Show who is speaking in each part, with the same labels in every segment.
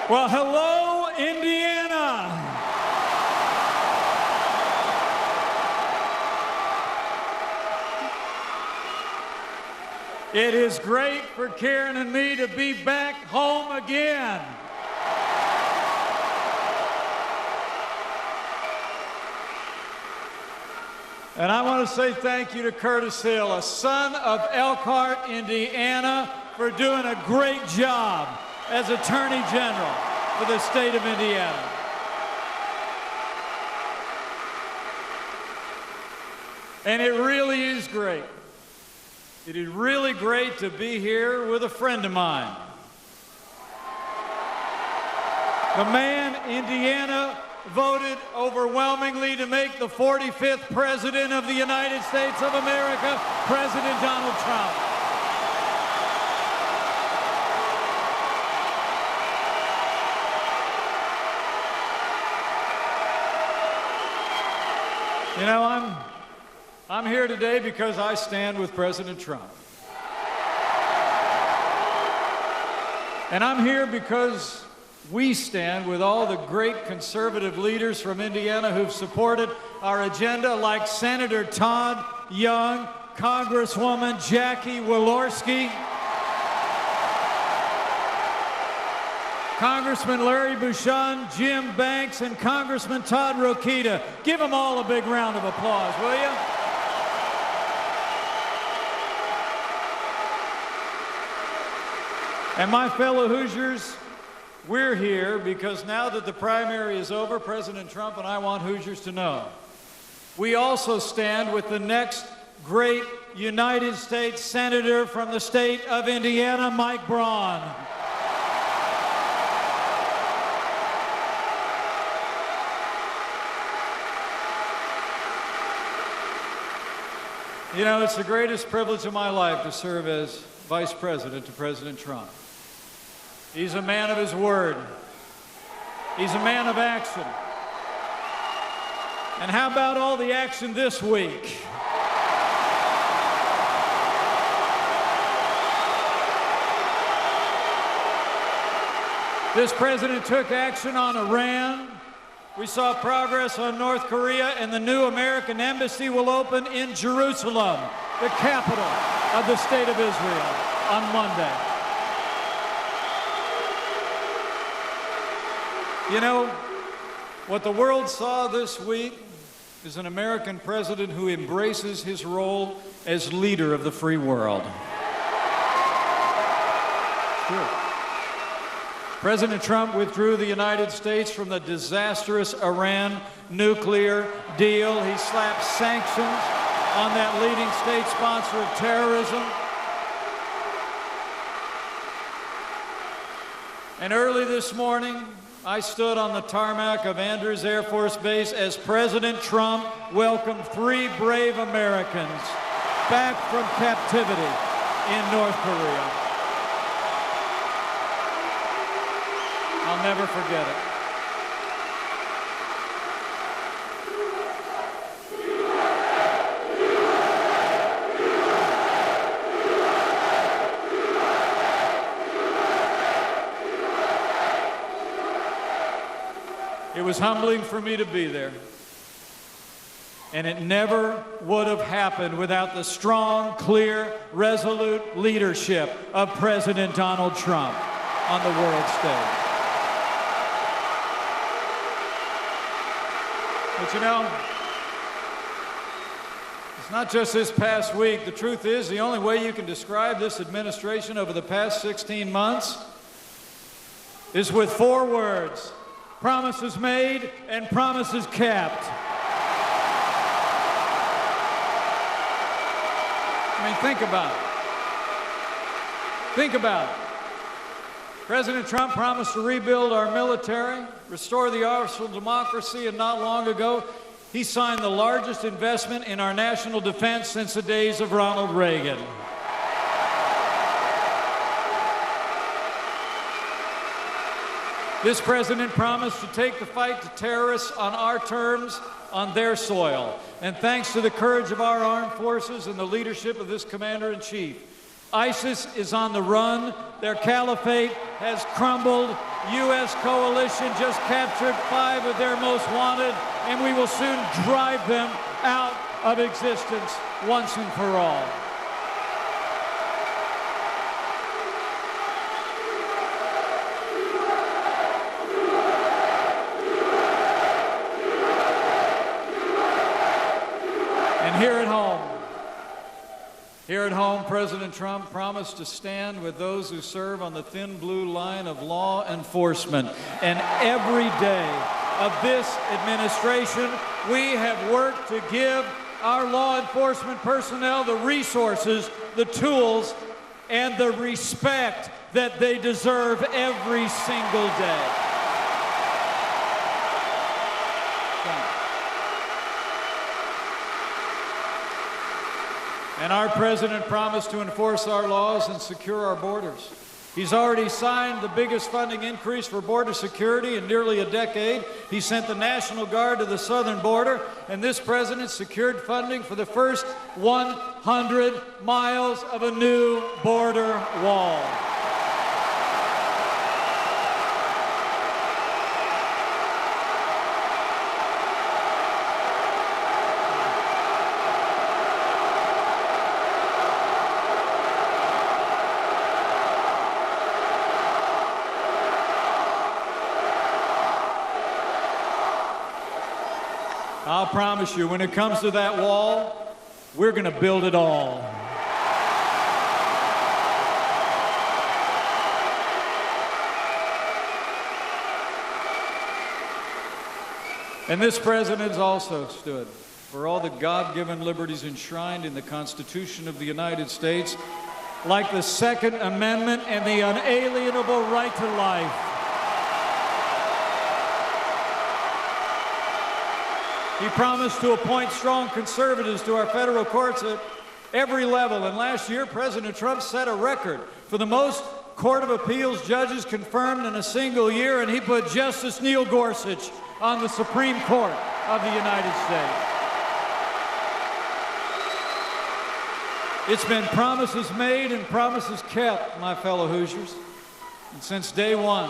Speaker 1: Well, hello, Indiana. It is great for Karen and me to be back home again. And I want to say thank you to Curtis Hill, a son of Elkhart, Indiana, for doing a great job as Attorney General for the state of Indiana. And it really is great. It is really great to be here with a friend of mine. The man Indiana voted overwhelmingly to make the 45th President of the United States of America, President Donald Trump. You know, I'm here today because I stand with President Trump. And I'm here because we stand with all the great conservative leaders from Indiana who've supported our agenda, like Senator Todd Young, Congresswoman Jackie Walorski, Congressman Larry Bouchon, Jim Banks, and Congressman Todd Rokita. Give them all a big round of applause, will you? And my fellow Hoosiers, we're here because now that the primary is over, President Trump and I want Hoosiers to know, we also stand with the next great United States Senator from the state of Indiana, Mike Braun. You know, it's the greatest privilege of my life to serve as Vice President to President Trump. He's a man of his word. He's a man of action. And how about all the action this week? This president took action on Iran. We saw progress on North Korea, and the new American embassy will open in Jerusalem, the capital of the state of Israel, on Monday. You know, what the world saw this week is an American president who embraces his role as leader of the free world. True. President Trump withdrew the United States from the disastrous Iran nuclear deal. He slapped sanctions on that leading state sponsor of terrorism. And early this morning, I stood on the tarmac of Andrews Air Force Base as President Trump welcomed 3 brave Americans back from captivity in North Korea. I'll never forget it. It was humbling for me to be there. And it never would have happened without the strong, clear, resolute leadership of President Donald Trump on the world stage. But you know, it's not just this past week. The truth is, the only way you can describe this administration over the past 16 months is with 4 words: promises made and promises kept. I mean, think about it. Think about it. President Trump promised to rebuild our military, restore the arsenal of democracy, and not long ago, he signed the largest investment in our national defense since the days of Ronald Reagan. This president promised to take the fight to terrorists on our terms, on their soil. And thanks to the courage of our armed forces and the leadership of this commander-in-chief, ISIS is on the run, their caliphate has crumbled, U.S. coalition just captured 5 of their most wanted, and we will soon drive them out of existence once and for all. And here at home, President Trump promised to stand with those who serve on the thin blue line of law enforcement. And every day of this administration, we have worked to give our law enforcement personnel the resources, the tools, and the respect that they deserve every single day. And our president promised to enforce our laws and secure our borders. He's already signed the biggest funding increase for border security in nearly a decade. He sent the National Guard to the southern border, and this president secured funding for the first 100 miles of a new border wall. I'll promise you, when it comes to that wall, we're going to build it all. And this president has also stood for all the God-given liberties enshrined in the Constitution of the United States, like the Second Amendment and the unalienable right to life. He promised to appoint strong conservatives to our federal courts at every level. And last year, President Trump set a record for the most Court of Appeals judges confirmed in a single year, and he put Justice Neil Gorsuch on the Supreme Court of the United States. It's been promises made and promises kept, my fellow Hoosiers. And since day one,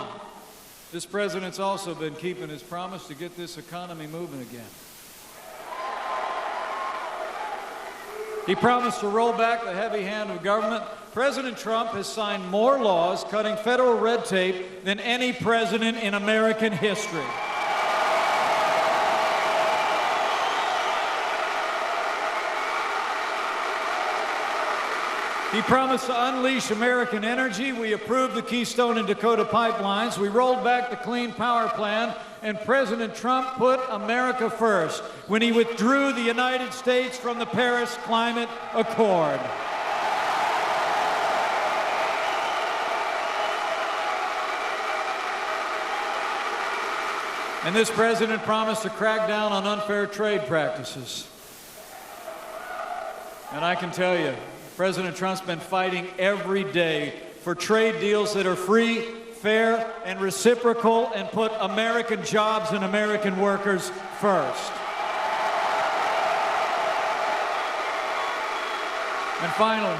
Speaker 1: this president's also been keeping his promise to get this economy moving again. He promised to roll back the heavy hand of government. President Trump has signed more laws cutting federal red tape than any president in American history. He promised to unleash American energy. We approved the Keystone and Dakota pipelines. We rolled back the Clean Power Plan. And President Trump put America first when he withdrew the United States from the Paris Climate Accord. And this president promised to crack down on unfair trade practices. And I can tell you, President Trump's been fighting every day for trade deals that are free, fair, and reciprocal, and put American jobs and American workers first. And finally,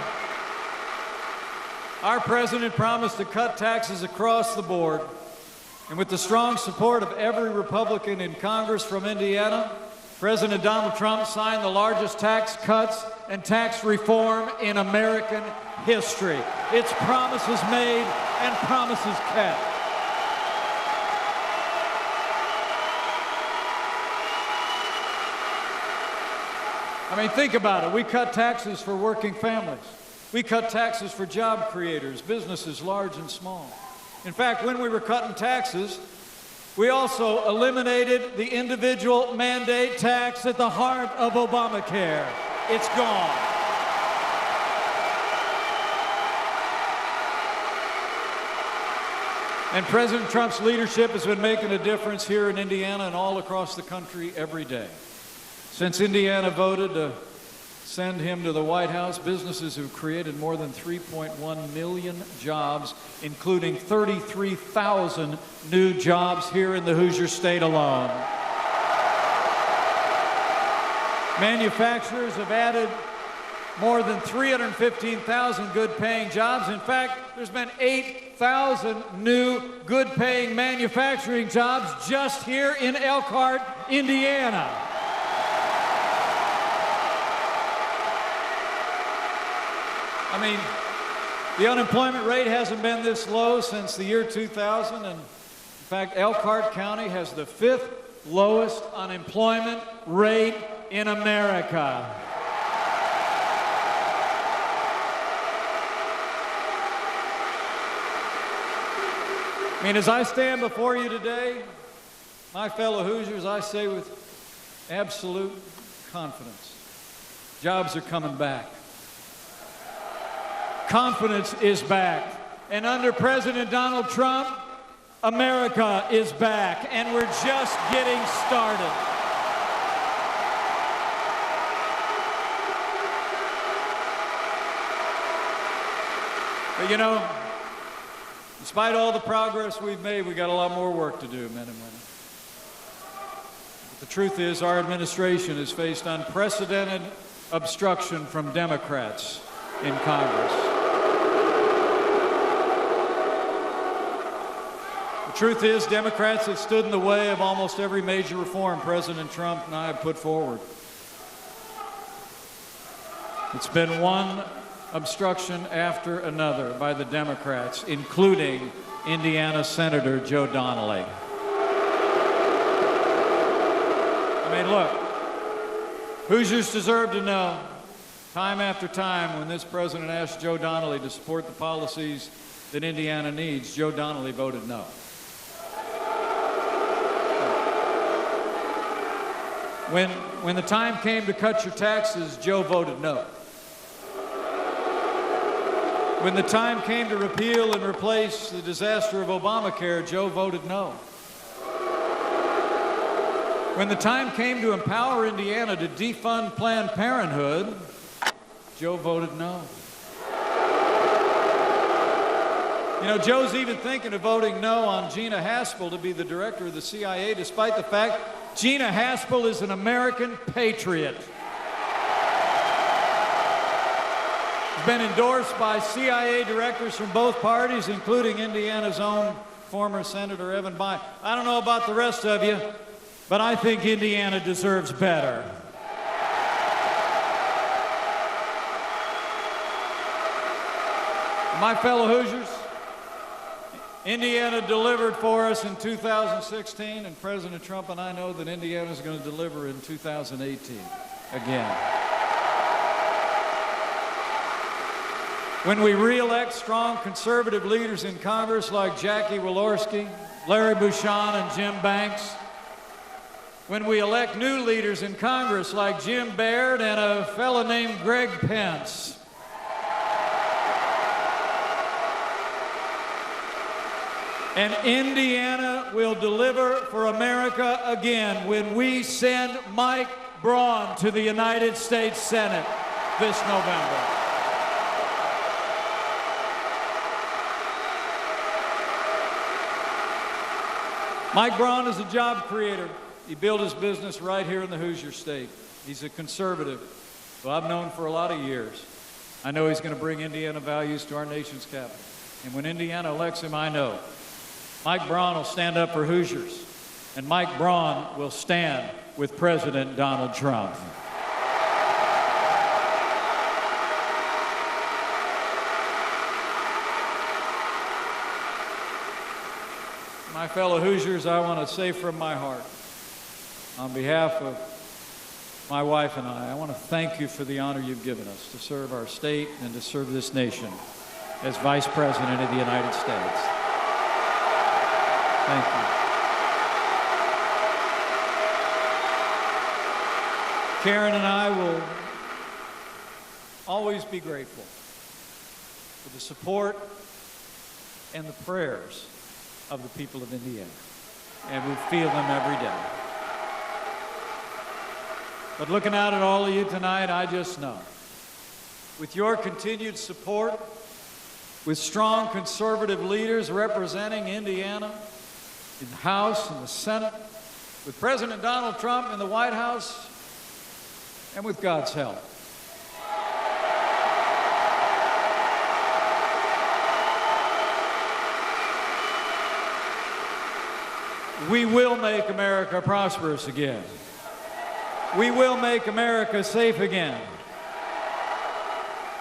Speaker 1: our president promised to cut taxes across the board. And with the strong support of every Republican in Congress from Indiana, President Donald Trump signed the largest tax cuts and tax reform in American history. It's promises made and promises kept. I mean, think about it. We cut taxes for working families. We cut taxes for job creators, businesses large and small. In fact, when we were cutting taxes, we also eliminated the individual mandate tax at the heart of Obamacare. It's gone. And President Trump's leadership has been making a difference here in Indiana and all across the country every day. Since Indiana voted to send him to the White House, businesses have created more than 3.1 million jobs, including 33,000 new jobs here in the Hoosier State alone. Manufacturers have added more than 315,000 good-paying jobs. In fact, there's been 8,000 new good-paying manufacturing jobs just here in Elkhart, Indiana. I mean, the unemployment rate hasn't been this low since the year 2000, and in fact, Elkhart County has the 5th lowest unemployment rate in America. I mean, as I stand before you today, my fellow Hoosiers, I say with absolute confidence, jobs are coming back. Confidence is back. And under President Donald Trump, America is back, and we're just getting started. But you know, despite all the progress we've made, we got a lot more work to do, men and women. But the truth is, our administration has faced unprecedented obstruction from Democrats in Congress. The truth is, Democrats have stood in the way of almost every major reform President Trump and I have put forward. It's been one obstruction after another by the Democrats, including Indiana Senator Joe Donnelly. I mean, look, Hoosiers deserve to know, time after time, when this president asked Joe Donnelly to support the policies that Indiana needs, Joe Donnelly voted no. When the time came to cut your taxes, Joe voted no. When the time came to repeal and replace the disaster of Obamacare, Joe voted no. When the time came to empower Indiana to defund Planned Parenthood, Joe voted no. You know, Joe's even thinking of voting no on Gina Haspel to be the director of the CIA, despite the fact Gina Haspel is an American patriot. It's been endorsed by CIA directors from both parties, including Indiana's own former Senator Evan Bayh. I don't know about the rest of you, but I think Indiana deserves better. My fellow Hoosiers, Indiana delivered for us in 2016, and President Trump and I know that Indiana is going to deliver in 2018 again. When we re-elect strong conservative leaders in Congress like Jackie Walorski, Larry Bouchon, and Jim Banks, when we elect new leaders in Congress like Jim Baird and a fellow named Greg Pence, and Indiana will deliver for America again when we send Mike Braun to the United States Senate this November. Mike Braun is a job creator. He built his business right here in the Hoosier State. He's a conservative who I've known for a lot of years. I know he's going to bring Indiana values to our nation's capital. And when Indiana elects him, I know Mike Braun will stand up for Hoosiers, and Mike Braun will stand with President Donald Trump. My fellow Hoosiers, I want to say from my heart, on behalf of my wife and I want to thank you for the honor you've given us to serve our state and to serve this nation as Vice President of the United States. Thank you. Karen and I will always be grateful for the support and the prayers of the people of Indiana, and we feel them every day. But looking out at all of you tonight, I just know, with your continued support, with strong conservative leaders representing Indiana in the House and the Senate, with President Donald Trump in the White House, and with God's help, We will make America prosperous again. We will make America safe again.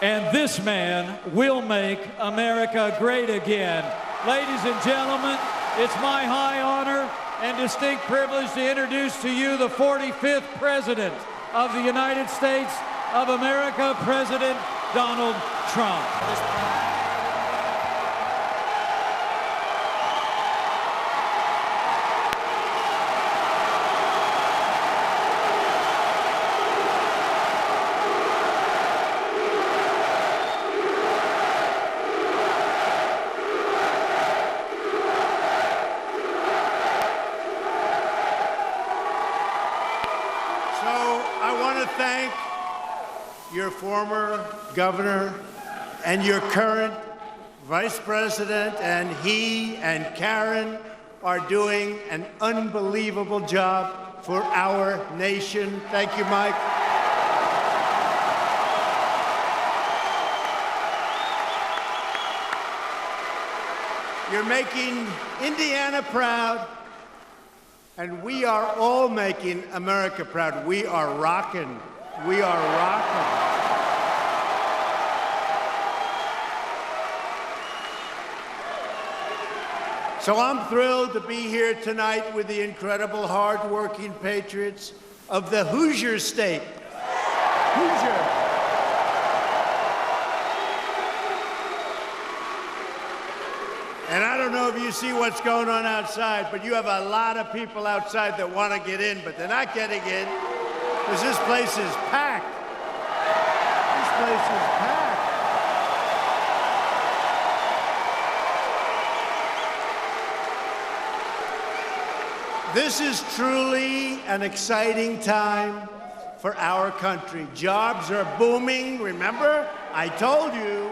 Speaker 1: And this man will make America great again. Ladies and gentlemen, it's my high honor and distinct privilege to introduce to you the 45th President of the United States of America, President Donald Trump.
Speaker 2: Thank your former governor and your current vice president, and he and Karen are doing an unbelievable job for our nation. Thank you, Mike. You're making Indiana proud. And we are all making America proud. We are rocking. We are rocking. So I'm thrilled to be here tonight with the incredible, hard-working patriots of the Hoosier State. Hoosier. And I don't know if you see what's going on outside, but you have a lot of people outside that want to get in, but they're not getting in because this place is packed. This place is packed. This is truly an exciting time for our country. Jobs are booming. Remember? I told you.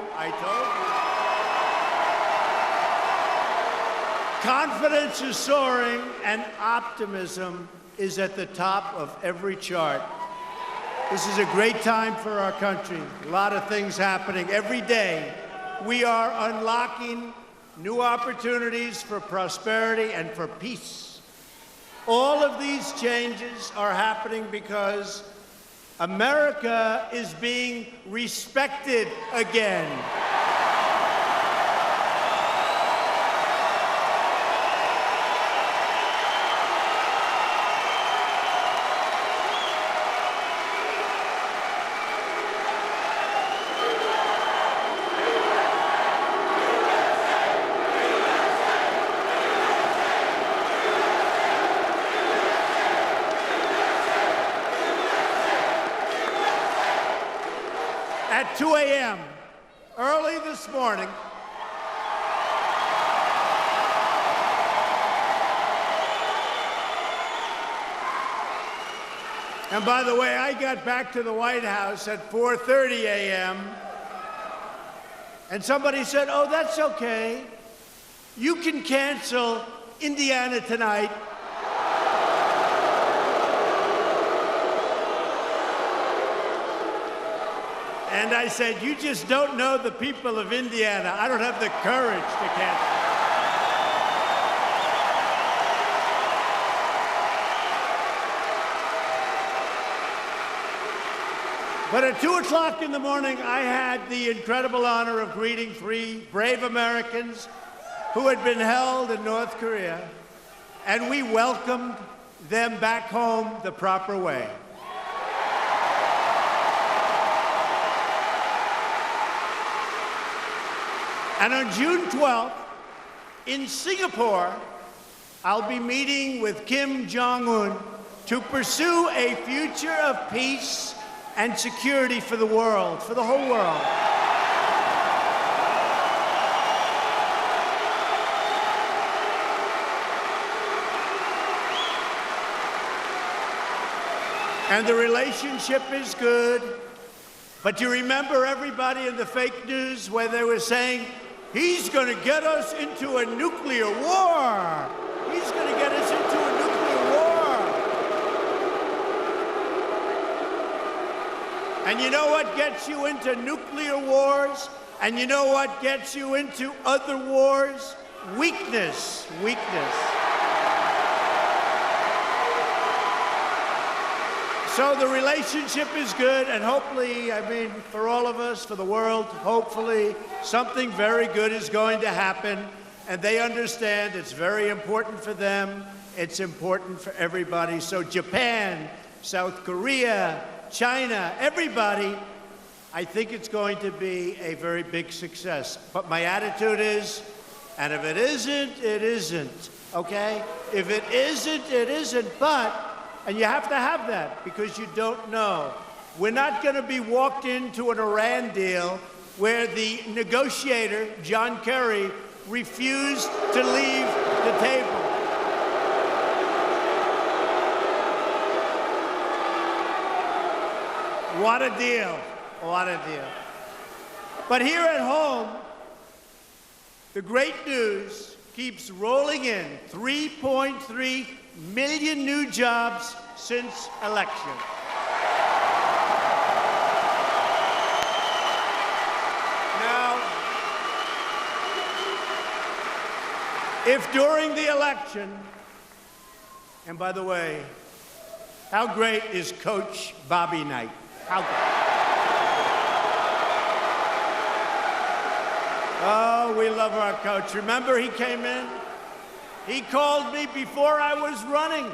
Speaker 2: Confidence is soaring, and optimism is at the top of every chart. This is a great time for our country. A lot of things happening every day. We are unlocking new opportunities for prosperity and for peace. All of these changes are happening because America is being respected again. At 2 a.m., early this morning, and by the way, I got back to the White House at 4:30 a.m., and somebody said, "Oh, that's okay. You can cancel Indiana Tonight." And I said, "You just don't know the people of Indiana. I don't have the courage to cancel." But at 2 o'clock in the morning, I had the incredible honor of greeting 3 brave Americans who had been held in North Korea, and we welcomed them back home the proper way. And on June 12th, in Singapore, I'll be meeting with Kim Jong-un to pursue a future of peace and security for the world, for the whole world. And the relationship is good. But you remember everybody in the fake news where they were saying, he's going to get us into a nuclear war. He's going to get us into a nuclear war. And you know what gets you into nuclear wars? And you know what gets you into other wars? Weakness. Weakness. So the relationship is good, and hopefully, I mean, for all of us, for the world, hopefully something very good is going to happen, and they understand it's very important for them, it's important for everybody. So Japan, South Korea, China, everybody, I think it's going to be a very big success. But my attitude is, and if it isn't, it isn't, okay? If it isn't, it isn't, but, and you have to have that because you don't know. We're not going to be walked into an Iran deal where the negotiator, John Kerry, refused to leave the table. What a deal. What a deal. But here at home, the great news keeps rolling in. 3.3 million new jobs since election. Now, if during the election, and by the way, how great is Coach Bobby Knight? How great? Oh, we love our coach. Remember, he came in? He called me before I was running.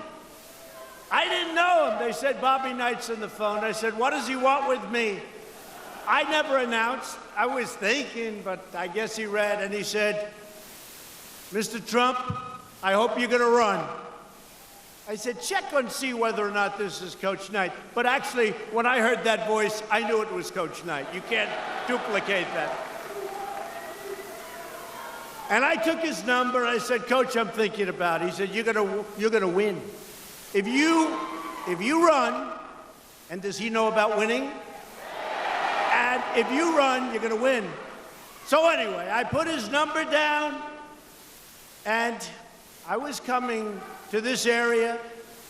Speaker 2: I didn't know him. They said, Bobby Knight's on the phone. I said, what does he want with me? I never announced. I was thinking, but I guess he read, and he said, Mr. Trump, I hope you're going to run. I said, check and see whether or not this is Coach Knight. But actually, when I heard that voice, I knew it was Coach Knight. You can't duplicate that. And I took his number, and I said, Coach, I'm thinking about it. He said, you're gonna win. If you run, and does he know about winning? And if you run, you're gonna win. So anyway, I put his number down, and I was coming to this area.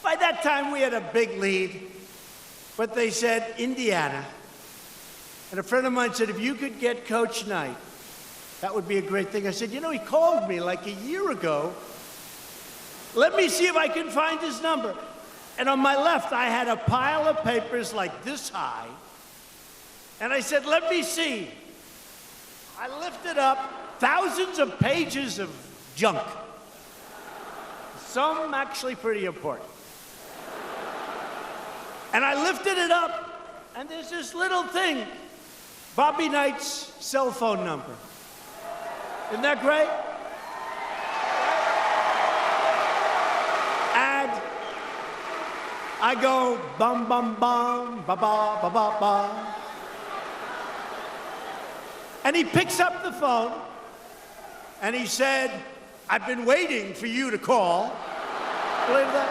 Speaker 2: By that time, we had a big lead, but they said, Indiana. And a friend of mine said, if you could get Coach Knight, that would be a great thing. I said, you know, he called me like a year ago. Let me see if I can find his number. And on my left, I had a pile of papers like this high. And I said, let me see. I lifted up thousands of pages of junk. Some actually pretty important. And I lifted it up, and there's this little thing, Bobby Knight's cell phone number. Isn't that great? And I go bum bum bum ba ba ba ba ba. And he picks up the phone and he said, I've been waiting for you to call. Believe that?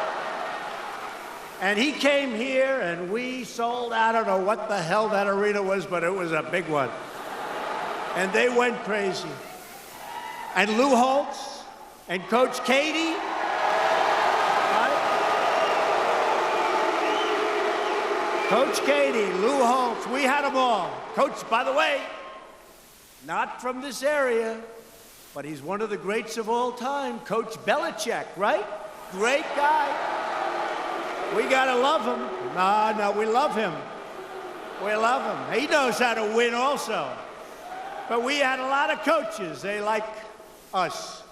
Speaker 2: And he came here and we sold, I don't know what the hell that arena was, but it was a big one. And they went crazy. And Lou Holtz and Coach Katie, right? Coach Katie, Lou Holtz, we had them all. Coach, by the way, not from this area, but he's one of the greats of all time, Coach Belichick, right? Great guy. We gotta love him. No, we love him. We love him. He knows how to win also. But we had a lot of coaches. They like us.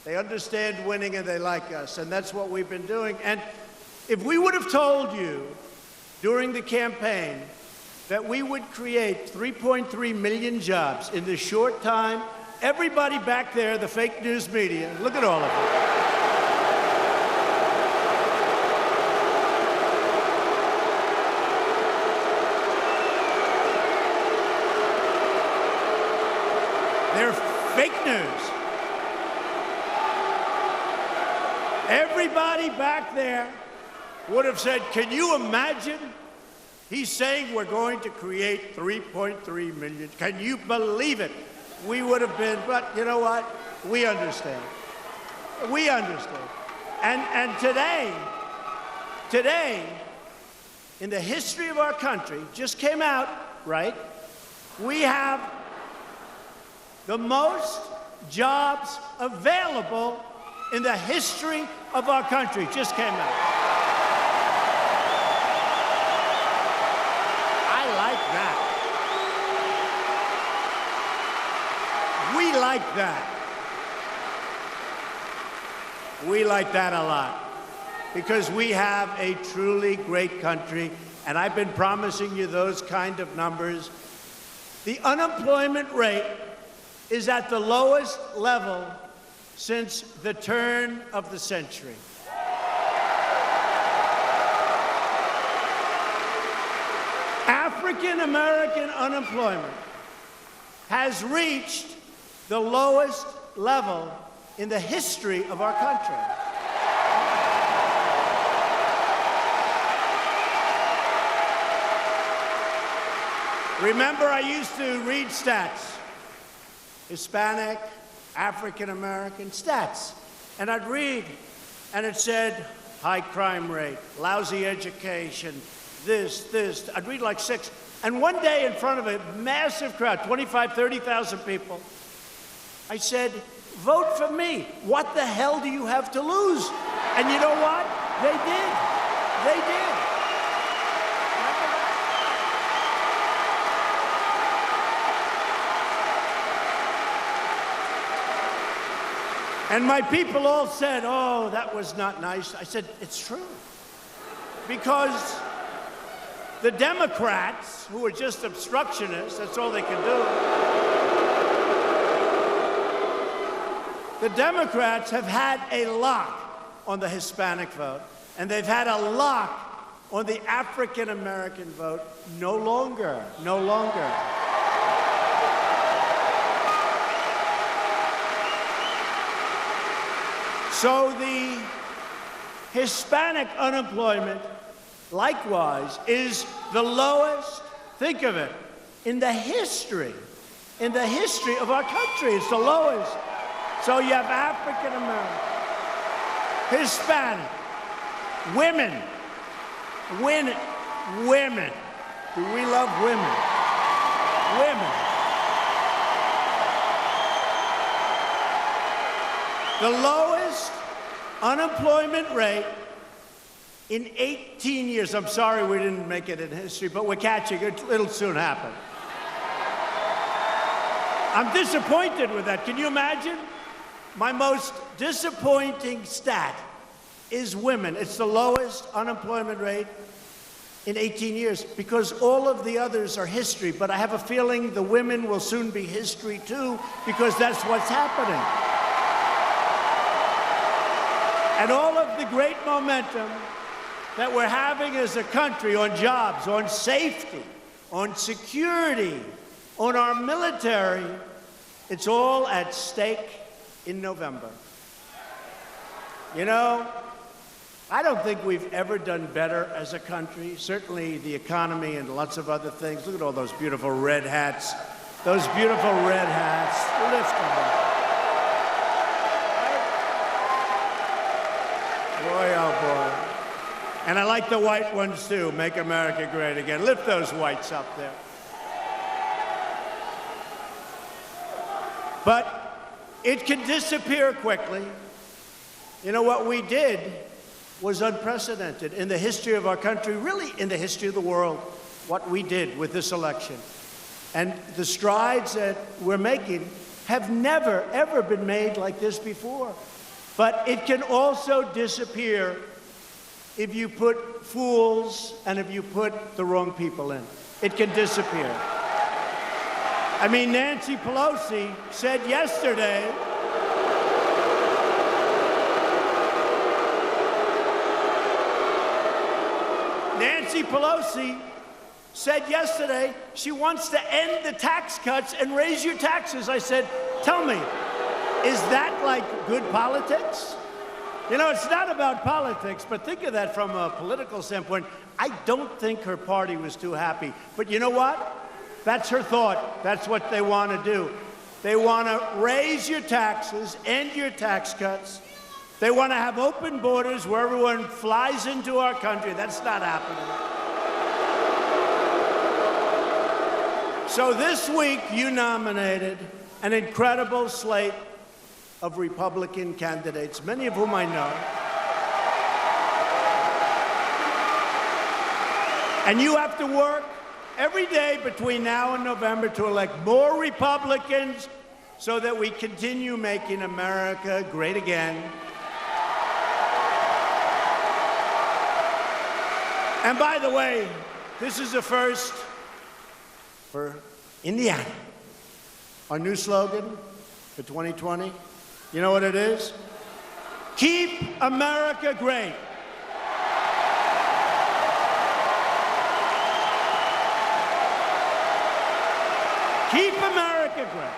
Speaker 2: They understand winning and they like us, and that's what we've been doing. And if we would have told you during the campaign that we would create 3.3 million jobs in this short time, everybody back there, the fake news media, look at all of them. They're fake news. Everybody back there would have said, can you imagine? He's saying we're going to create 3.3 million. Can you believe it? We would have been, but you know what? We understand. We understand. And today, in the history of our country, just came out, right? We have the most jobs available in the history of our country. Just came out. that. We like that a lot because we have a truly great country, and I've been promising you those kind of numbers. The unemployment rate is at the lowest level since the turn of the century. African American unemployment has reached the lowest level in the history of our country. Remember, I used to read stats, Hispanic, African American stats, and I'd read, and it said high crime rate, lousy education, this. I'd read like 6. And one day in front of a massive crowd, 25, 30,000 people, I said, vote for me. What the hell do you have to lose? And you know what? They did. They did. And my people all said, oh, that was not nice. I said, it's true. Because the Democrats, who are just obstructionists, that's all they can do. The Democrats have had a lock on the Hispanic vote, and they've had a lock on the African American vote. No longer. So the Hispanic unemployment, likewise, is the lowest, think of it, in the history of our country. It's the lowest. So you have African American, Hispanic, women. Do we love women? Women. The lowest unemployment rate in 18 years. I'm sorry we didn't make it in history, but we're catching it. It'll soon happen. I'm disappointed with that. Can you imagine? My most disappointing stat is women. It's the lowest unemployment rate in 18 years because all of the others are history. But I have a feeling the women will soon be history too because that's what's happening. And all of the great momentum that we're having as a country on jobs, on safety, on security, on our military, it's all at stake in November. You know, I don't think we've ever done better as a country. Certainly the economy and lots of other things. Look at all those beautiful red hats. Those beautiful red hats. Lift them up. Boy, oh boy. And I like the white ones too. Make America great again. Lift those whites up there. But it can disappear quickly. You know, what we did was unprecedented in the history of our country, really in the history of the world, what we did with this election. And the strides that we're making have never, ever been made like this before. But it can also disappear if you put fools and if you put the wrong people in. It can disappear. I mean, Nancy Pelosi said yesterday, she wants to end the tax cuts and raise your taxes. I said, tell me, is that like good politics? You know, it's not about politics, but think of that from a political standpoint. I don't think her party was too happy. But you know what? That's her thought. That's what they want to do. They want to raise your taxes, end your tax cuts. They want to have open borders where everyone flies into our country. That's not happening. So this week, you nominated an incredible slate of Republican candidates, many of whom I know. And you have to work every day between now and November to elect more Republicans so that we continue making America great again. And by the way, this is a first for Indiana. Our new slogan for 2020, you know what it is? Keep America great. Keep America great.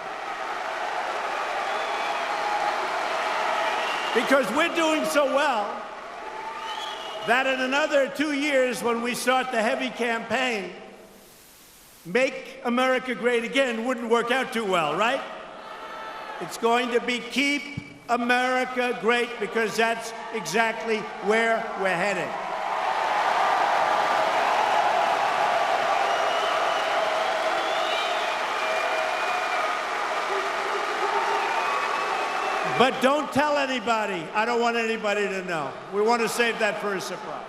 Speaker 2: Because we're doing so well that in another 2 years, when we start the heavy campaign, Make America Great Again wouldn't work out too well, right? It's going to be Keep America Great, because that's exactly where we're heading. But don't tell anybody. I don't want anybody to know. We want to save that for a surprise.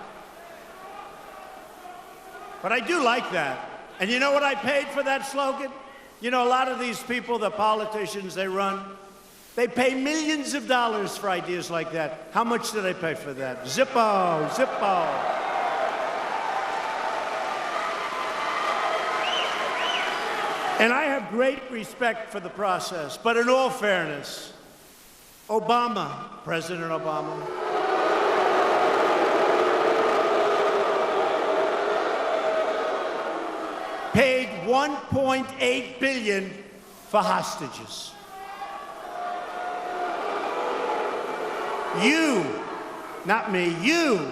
Speaker 2: But I do like that. And you know what I paid for that slogan? You know, a lot of these people, the politicians they run, they pay millions of dollars for ideas like that. How much did I pay for that? Zippo, Zippo. And I have great respect for the process. But in all fairness, Obama, President Obama, paid $1.8 billion for hostages. You, not me, you,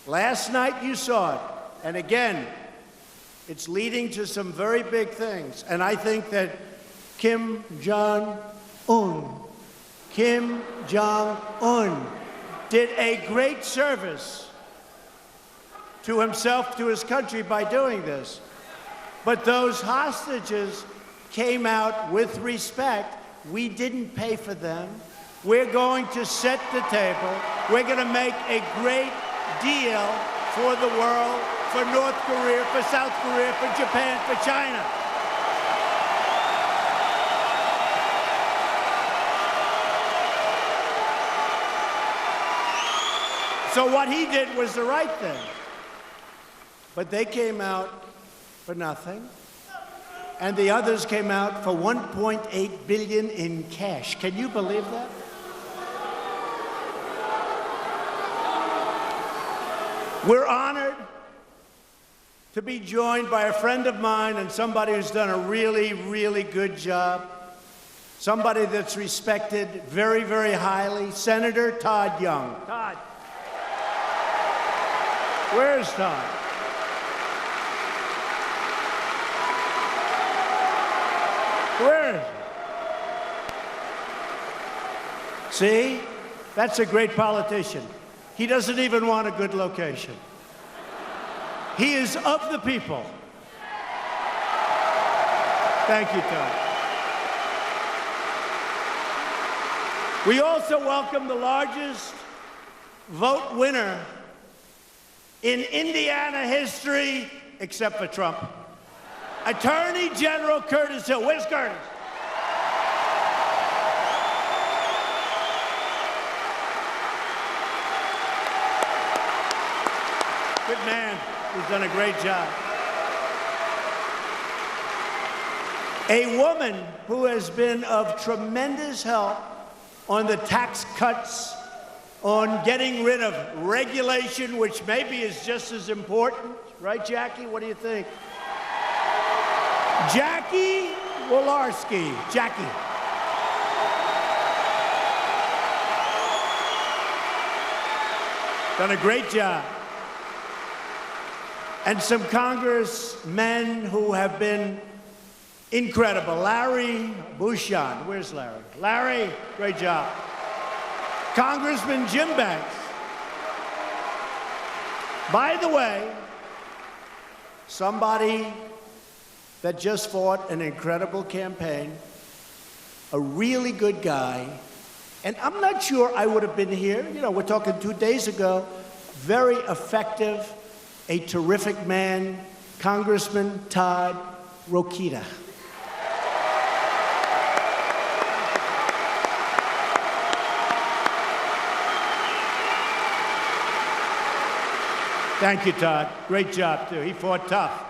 Speaker 2: last night you saw it. And again, it's leading to some very big things. And I think that Kim Jong-un did a great service to himself, to his country, by doing this. But those hostages came out with respect. We didn't pay for them. We're going to set the table. We're going to make a great deal for the world, for North Korea, for South Korea, for Japan, for China. So what he did was the right thing. But they came out for nothing. And the others came out for $1.8 billion in cash. Can you believe that? We're honored to be joined by a friend of mine and somebody who's done a really, really good job. Somebody that's respected very, very highly, Senator Todd Young. Todd. Where's Todd? Where is he? See? That's a great politician. He doesn't even want a good location. He is of the people. Thank you, Todd. We also welcome the largest vote winner in Indiana history, except for Trump. Attorney General Curtis Hill. Where's Curtis? Good man. He's done a great job. A woman who has been of tremendous help on the tax cuts, on getting rid of regulation, which maybe is just as important. Right, Jackie? What do you think? Jackie Wolarski. Jackie. Done a great job. And some congressmen who have been incredible. Larry Bouchon. Where's Larry? Larry, great job. Congressman Jim Banks. By the way, somebody that just fought an incredible campaign, a really good guy, and I'm not sure I would have been here. You know, we're talking 2 days ago. Very effective, a terrific man, Congressman Todd Rokita. Thank you, Todd. Great job, too. He fought tough.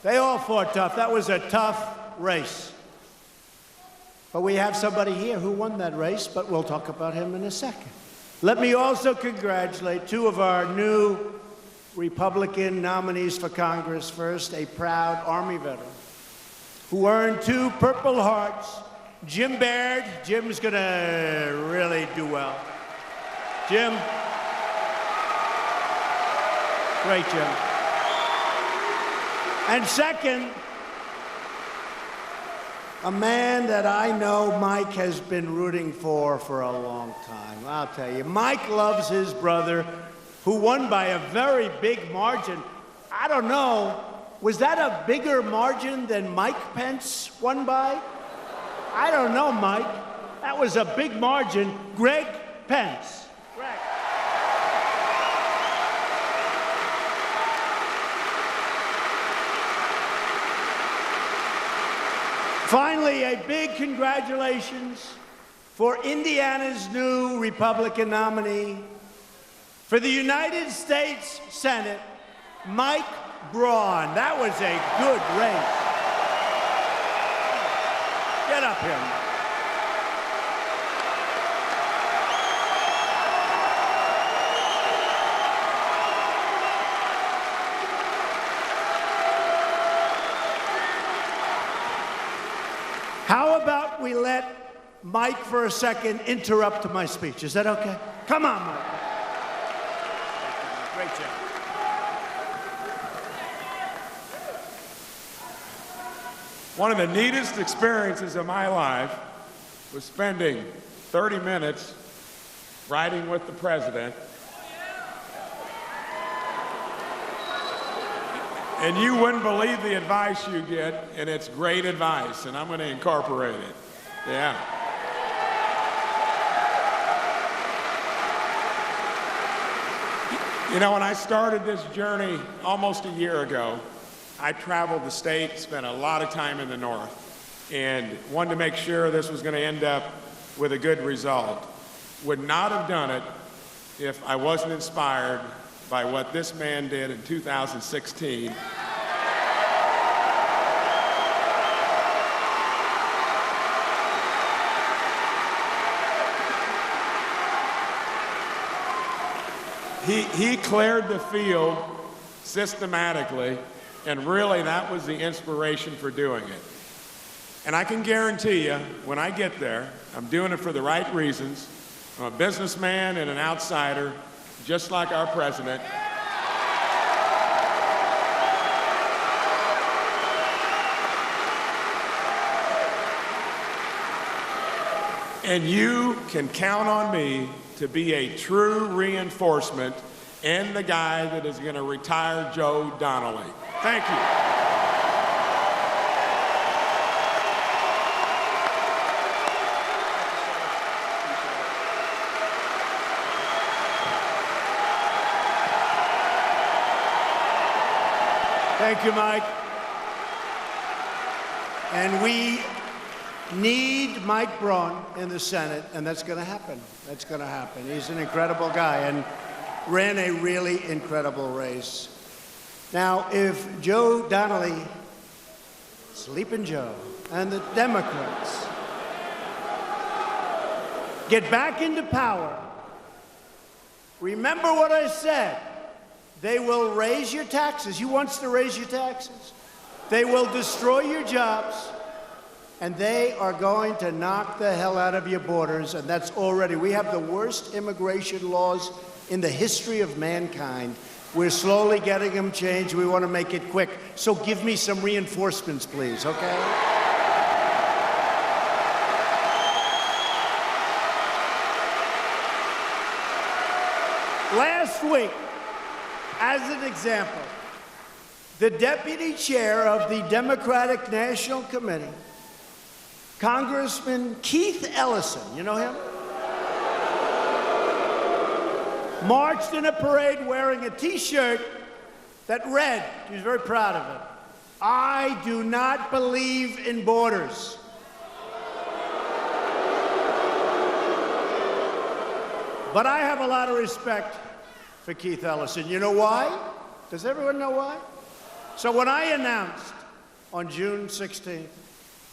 Speaker 2: They all fought tough. That was a tough race. But we have somebody here who won that race, but we'll talk about him in a second. Let me also congratulate two of our new Republican nominees for Congress. First, a proud Army veteran who earned 2 Purple Hearts, Jim Baird. Jim's gonna really do well. Jim. Great, Jim. And second, a man that I know Mike has been rooting for a long time. I'll tell you, Mike loves his brother, who won by a very big margin. I don't know, was that a bigger margin than Mike Pence won by? I don't know, Mike. That was a big margin. Greg Pence. Greg. Finally, a big congratulations for Indiana's new Republican nominee for the United States Senate, Mike Braun. That was a good race. Get up here, Mike. How about we let Mike for a second interrupt my speech? Is that okay? Come on, Mike. Great job.
Speaker 3: One of the neatest experiences of my life was spending 30 minutes riding with the president. And you wouldn't believe the advice you get, and it's great advice, and I'm going to incorporate it. Yeah. You know, when I started this journey almost a year ago, I traveled the state, spent a lot of time in the north, and wanted to make sure this was going to end up with a good result. Would not have done it if I wasn't inspired by what this man did in 2016. He cleared the field systematically, and really that was the inspiration for doing it. And I can guarantee you, when I get there, I'm doing it for the right reasons. I'm a businessman and an outsider, just like our president. And you can count on me to be a true reinforcement and the guy that is going to retire Joe Donnelly. Thank you.
Speaker 2: Thank you, Mike. And we need Mike Braun in the Senate, and that's going to happen. That's going to happen. He's an incredible guy and ran a really incredible race. Now, if Joe Donnelly, Sleeping Joe, and the Democrats get back into power, remember what I said. They will raise your taxes. Who wants to raise your taxes? They will destroy your jobs, and they are going to knock the hell out of your borders, and that's already. We have the worst immigration laws in the history of mankind. We're slowly getting them changed. We want to make it quick. So give me some reinforcements, please, okay? Last week, as an example, the deputy chair of the Democratic National Committee, Congressman Keith Ellison, you know him? Marched in a parade wearing a T-shirt that read, he was very proud of it, "I do not believe in borders." But I have a lot of respect for Keith Ellison. You know why? Does everyone know why? So when I announced on June 16th,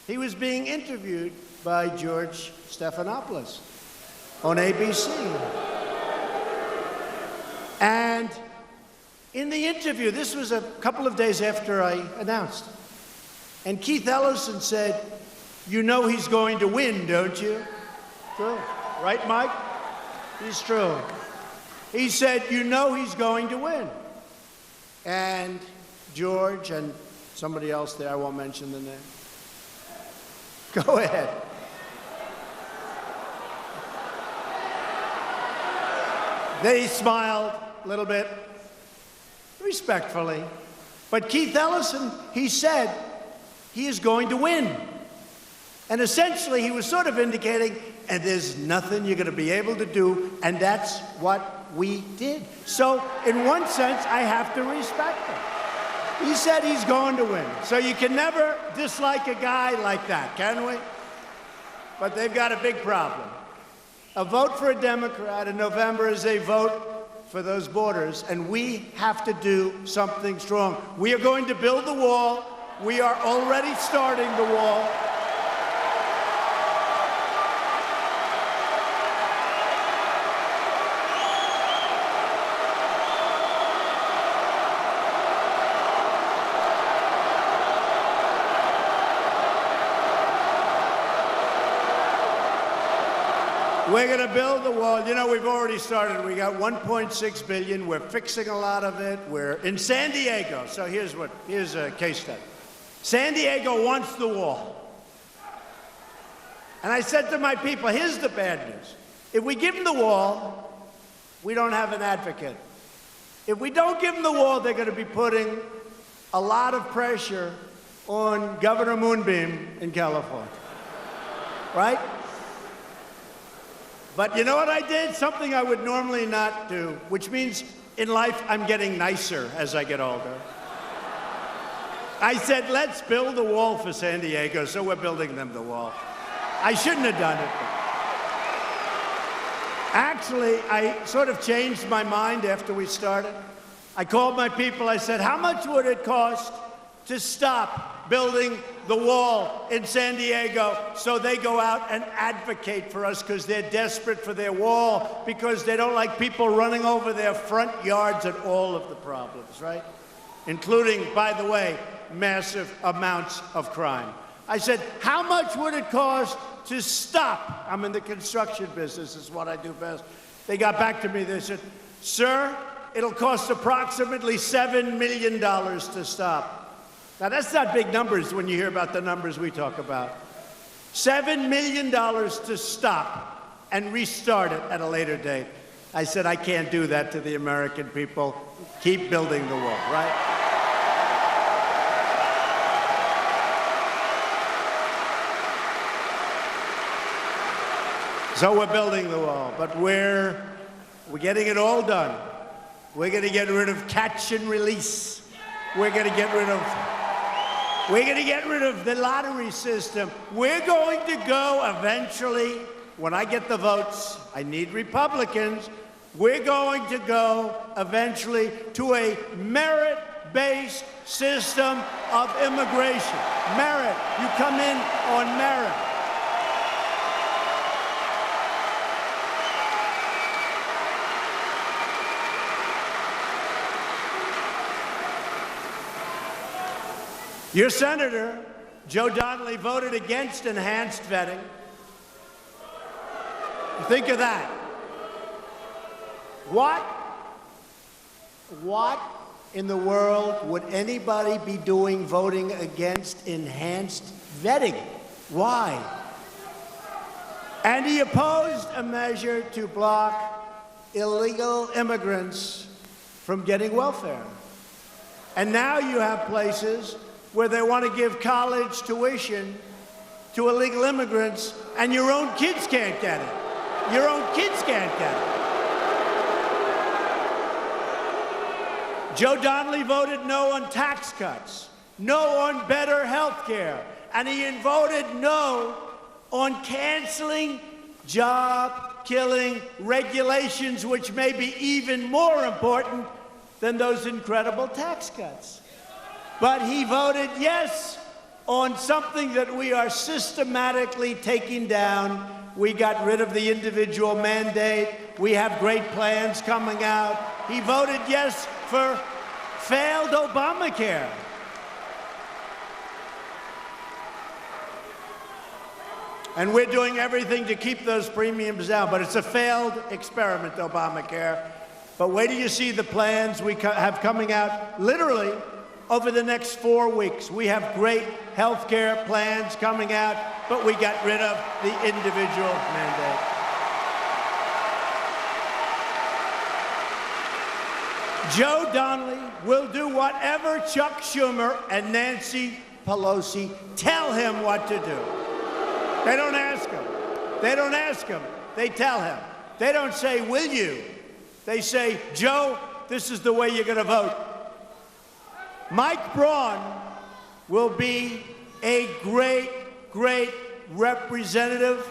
Speaker 2: he was being interviewed by George Stephanopoulos on ABC. And in the interview, this was a couple of days after I announced, and Keith Ellison said, "You know he's going to win, don't you?" True. Right, Mike? He's true. He said, "You know he's going to win." And George and somebody else there, I won't mention the name. Go ahead. They smiled a little bit, respectfully. But Keith Ellison, he said, he is going to win. And essentially, he was sort of indicating, and there's nothing you're going to be able to do, and that's what we did. So, in one sense, I have to respect him. He said he's going to win. So you can never dislike a guy like that, can we? But they've got a big problem. A vote for a Democrat in November is a vote for those borders, and we have to do something strong. We are going to build the wall. We are already starting the wall. We're going to build the wall. You know, we've already started. We got $1.6 billion. We're fixing a lot of it. We're in San Diego. So here's a case study. San Diego wants the wall. And I said to my people, here's the bad news. If we give them the wall, we don't have an advocate. If we don't give them the wall, they're going to be putting a lot of pressure on Governor Moonbeam in California. Right? But you know what I did? Something I would normally not do, which means in life I'm getting nicer as I get older. I said, let's build the wall for San Diego, so we're building them the wall. I shouldn't have done it. Actually, I sort of changed my mind after we started. I called my people, I said, how much would it cost to stop building the wall in San Diego so they go out and advocate for us because they're desperate for their wall, because they don't like people running over their front yards and all of the problems, right? Including, by the way, massive amounts of crime. I said, how much would it cost to stop? I'm in the construction business, is what I do best. They got back to me, they said, sir, it'll cost approximately $7 million to stop. Now, that's not big numbers when you hear about the numbers we talk about. $7 million to stop and restart it at a later date. I said, I can't do that to the American people. Keep building the wall, right? So we're building the wall, but we're getting it all done. We're going to get rid of catch and release. We're going to get rid of the lottery system. We're going to go eventually, when I get the votes, I need Republicans, we're going to go eventually to a merit-based system of immigration. Merit. You come in on merit. Your senator, Joe Donnelly, voted against enhanced vetting. Think of that. What in the world would anybody be doing voting against enhanced vetting? Why? And he opposed a measure to block illegal immigrants from getting welfare. And now you have places where they want to give college tuition to illegal immigrants, and your own kids can't get it. Your own kids can't get it. Joe Donnelly voted no on tax cuts, no on better health care, and he voted no on canceling job job-killing regulations, which may be even more important than those incredible tax cuts. But he voted yes on something that we are systematically taking down. We got rid of the individual mandate. We have great plans coming out. He voted yes for failed Obamacare. And we're doing everything to keep those premiums down. But it's a failed experiment, Obamacare. But wait till you see the plans we have coming out literally over the next 4 weeks. We have great health care plans coming out, but we got rid of the individual mandate. Joe Donnelly will do whatever Chuck Schumer and Nancy Pelosi tell him what to do. They don't ask him. They don't ask him. They tell him. They don't say, will you? They say, Joe, this is the way you're going to vote. Mike Braun will be a great, great representative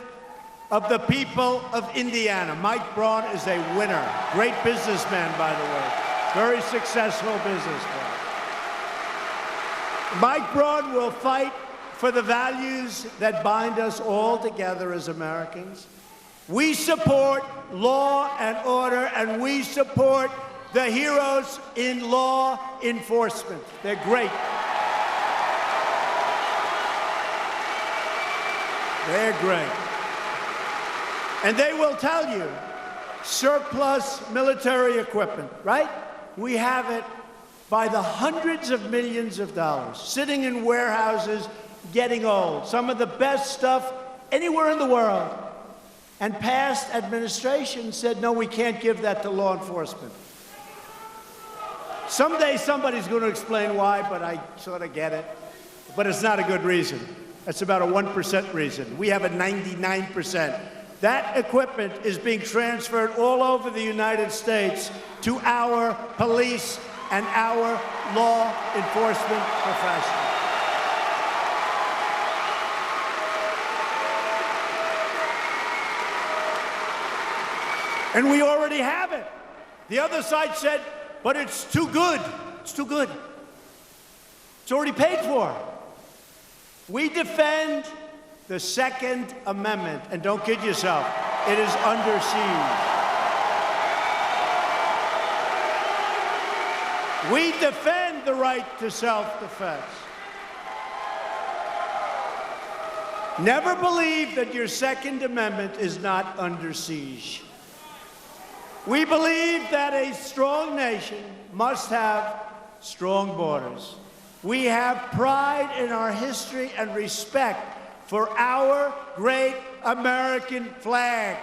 Speaker 2: of the people of Indiana. Mike Braun is a winner. Great businessman, by the way. Very successful businessman. Mike Braun will fight for the values that bind us all together as Americans. We support law and order, and we support the heroes in law enforcement. They're great. They're great. And they will tell you, surplus military equipment, right? We have it by the hundreds of millions of dollars, sitting in warehouses, getting old. Some of the best stuff anywhere in the world. And past administrations said, no, we can't give that to law enforcement. Someday somebody's going to explain why, but I sort of get it. But it's not a good reason. It's about a 1% reason. We have a 99%. That equipment is being transferred all over the United States to our police and our law enforcement professionals. And we already have it. The other side said, but it's too good. It's too good. It's already paid for. We defend the Second Amendment. And don't kid yourself, it is under siege. We defend the right to self-defense. Never believe that your Second Amendment is not under siege. We believe that a strong nation must have strong borders. We have pride in our history and respect for our great American flag.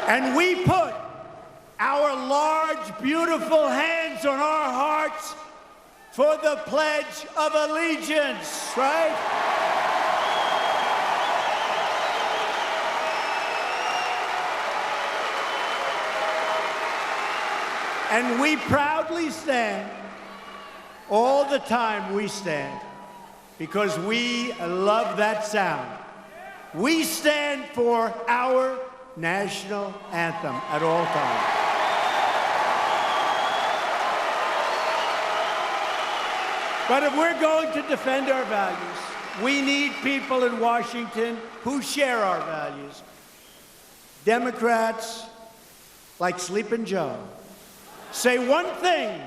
Speaker 2: And we put our large, beautiful hands on our hearts for the Pledge of Allegiance, right? And we proudly stand, all the time we stand, because we love that sound. We stand for our national anthem at all times. But if we're going to defend our values, we need people in Washington who share our values. Democrats, like Sleepin' Joe, say one thing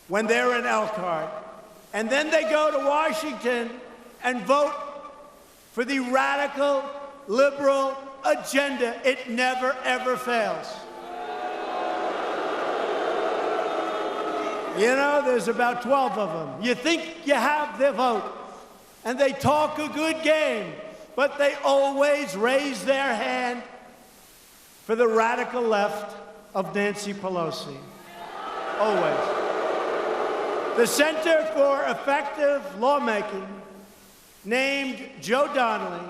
Speaker 2: when they're in Elkhart, and then they go to Washington and vote for the radical, liberal agenda. It never, ever fails. You know, there's about 12 of them. You think you have their vote, and they talk a good game, but they always raise their hand for the radical left of Nancy Pelosi. Always. The Center for Effective Lawmaking named Joe Donnelly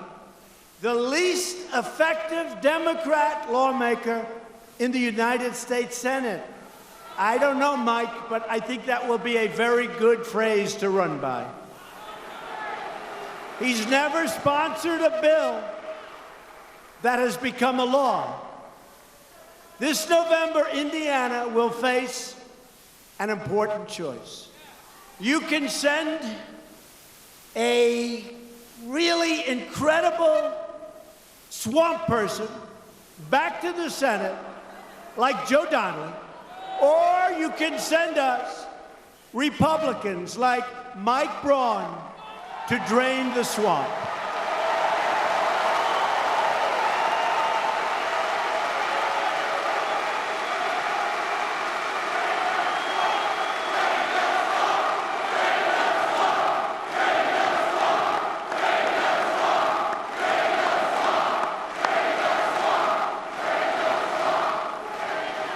Speaker 2: the least effective Democrat lawmaker in the United States Senate. I don't know, Mike, but I think that will be a very good phrase to run by. He's never sponsored a bill that has become a law. This November, Indiana will face an important choice. You can send a really incredible swamp person back to the Senate, like Joe Donnelly, or you can send us Republicans like Mike Braun to drain the swamp.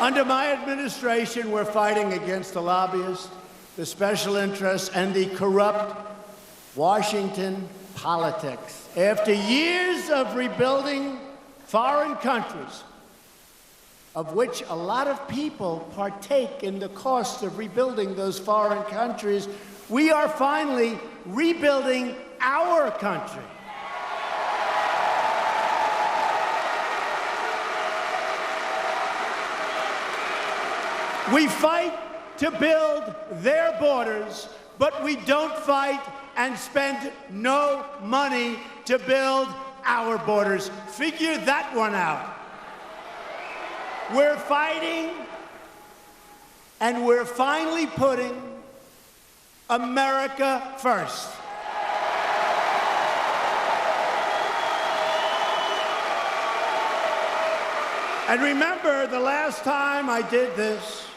Speaker 2: Under my administration, we're fighting against the lobbyists, the special interests, and the corrupt Washington politics. After years of rebuilding foreign countries, of which a lot of people partake in the cost of rebuilding those foreign countries, we are finally rebuilding our country. We fight to build their borders, but we don't fight and spend no money to build our borders. Figure that one out. We're fighting, and we're finally putting America first. And remember, the last time I did this,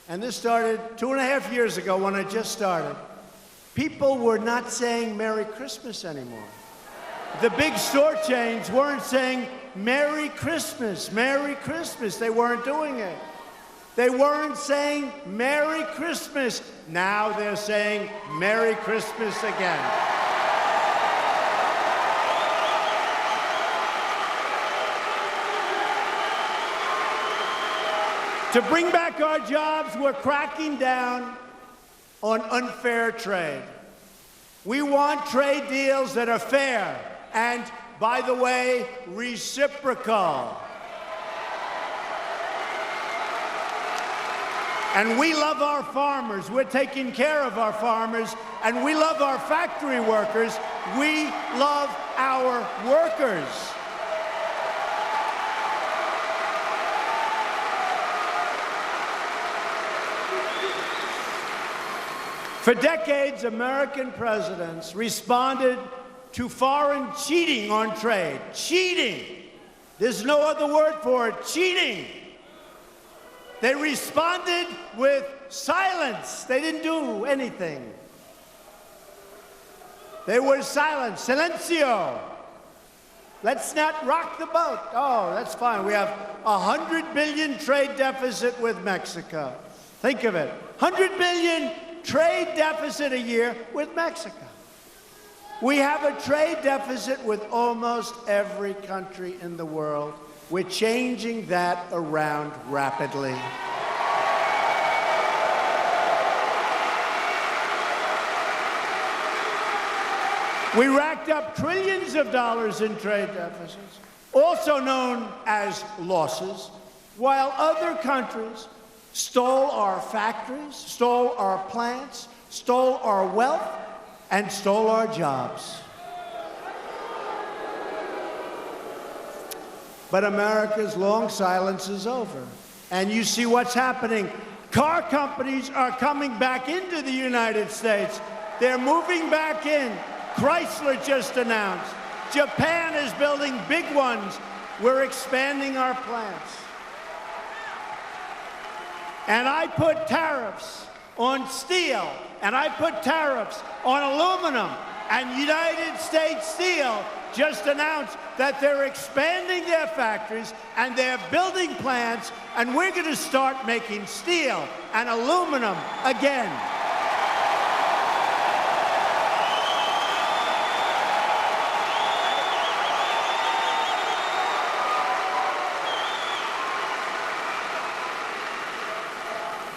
Speaker 2: and this started 2.5 years ago when I just started, people were not saying Merry Christmas anymore. The big store chains weren't saying Merry Christmas, Merry Christmas. They weren't doing it. They weren't saying Merry Christmas. Now they're saying Merry Christmas again. To bring back our jobs, we're cracking down on unfair trade. We want trade deals that are fair and, by the way, reciprocal. And we love our farmers. We're taking care of our farmers. And we love our factory workers. We love our workers. For decades, American presidents responded to foreign cheating on trade. Cheating. There's no other word for it. Cheating. They responded with silence. They didn't do anything. They were silent. Silencio. Let's not rock the boat. Oh, that's fine. We have a $100 billion trade deficit with Mexico. Think of it. $100 billion trade deficit a year with Mexico. We have a trade deficit with almost every country in the world. We're changing that around rapidly. We racked up trillions of dollars in trade deficits, also known as losses, while other countries stole our factories, stole our plants, stole our wealth, and stole our jobs. But America's long silence is over. And you see what's happening. Car companies are coming back into the United States. They're moving back in. Chrysler just announced. Japan is building big ones. We're expanding our plants. And I put tariffs on steel, and I put tariffs on aluminum, And United States Steel just announced that they're expanding their factories and they're building plants, and we're going to start making steel and aluminum again.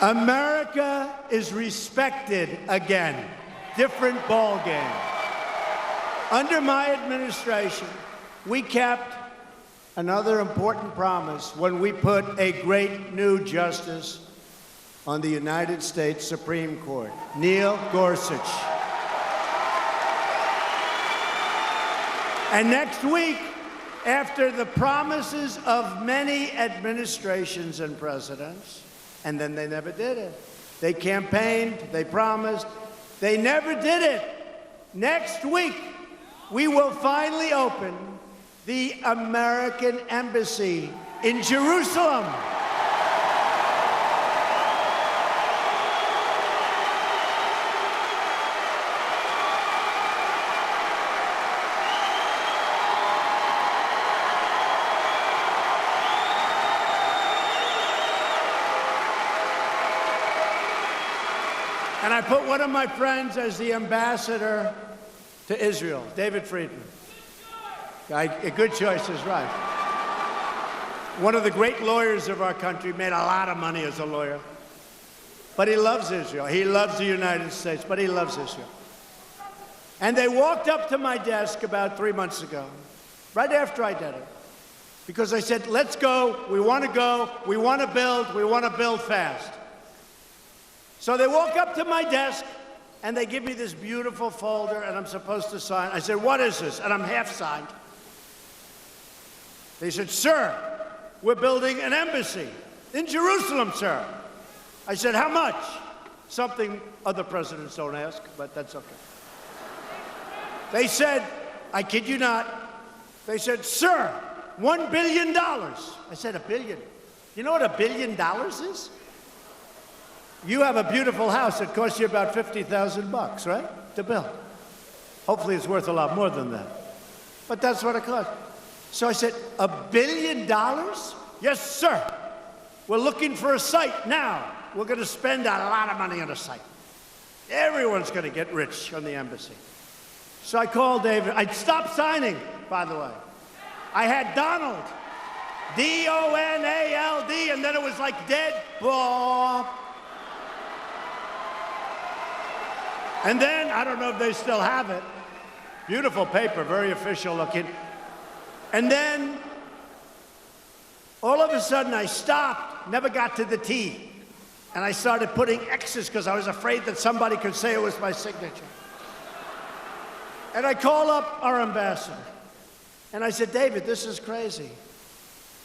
Speaker 2: America is respected again. Different ball game. Under my administration, we kept another important promise when we put a great new justice on the United States Supreme Court, Neil Gorsuch. And next week, after the promises of many administrations and presidents, and then they never did it. They campaigned, they promised, they never did it. Next week, we will finally open the American Embassy in Jerusalem. And I put one of my friends as the ambassador to Israel, David Friedman. A good choice is right. One of the great lawyers of our country, made a lot of money as a lawyer. But he loves Israel. He loves the United States, but he loves Israel. And they walked up to my desk about 3 months ago, right after I did it, because I said, let's go, we want to build fast. So they walk up to my desk, and they give me this beautiful folder, and I'm supposed to sign. I said, what is this? And I'm half signed. They said, sir, we're building an embassy in Jerusalem, sir. I said, how much? Something other presidents don't ask, but that's okay. They said, I kid you not, they said, sir, $1 billion. I said, $1 billion? You know what $1 billion is? You have a beautiful house that costs you about $50,000, right, to build. Hopefully it's worth a lot more than that. But that's what it costs. So I said, $1 billion? Yes, sir. We're looking for a site now. We're going to spend a lot of money on a site. Everyone's going to get rich on the embassy. So I called David. I stopped signing, by the way. I had Donald, D-O-N-A-L-D, and then it was like dead. Blah. And then, I don't know if they still have it. Beautiful paper, very official looking. And then, all of a sudden, I stopped, never got to the T. And I started putting X's because I was afraid that somebody could say it was my signature. And I call up our ambassador. And I said, David, this is crazy.